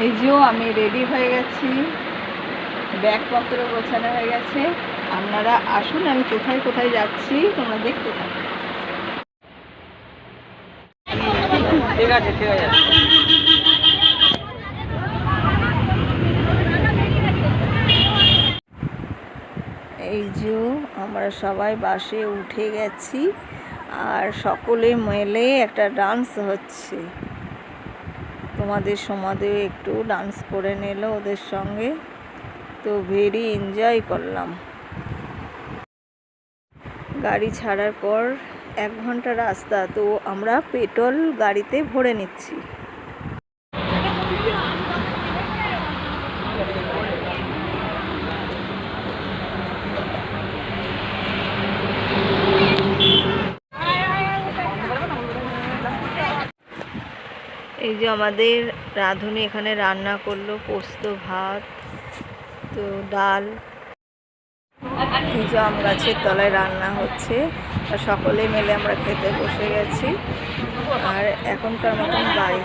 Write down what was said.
এই যে আমি রেডি হয়ে গেছি, ব্যাগপত্র গোছানো হয়ে গেছে। আপনারা আসুন, আমি কোথায় কোথায় যাচ্ছি তোমরা দেখতে থাকো। ঠিক আছে, ঠিক আছে। এই যে আমরা সবাই বাসে উঠে গেছি, আর সকলে মিলে একটা ডান্স হচ্ছে। তোমাদের সমাজেও একটু ডান্স করে নিল ওদের সঙ্গে, তো ভেরি এনজয় করলাম। গাড়ি ছাড়ার পর 1 ঘন্টা রাস্তা, তো আমরা পেট্রোল গাড়িতে ভরে নিচ্ছি। এই যে আমাদের রাঁধুনি এখানে রান্না করলো পোস্ত ভাত, তো ডাল। এই যে আম গাছের তলায় রান্না হচ্ছে, আর সকলে মিলে আমরা খেতে বসে গেছি। আর এখনকার মতন বাড়ি।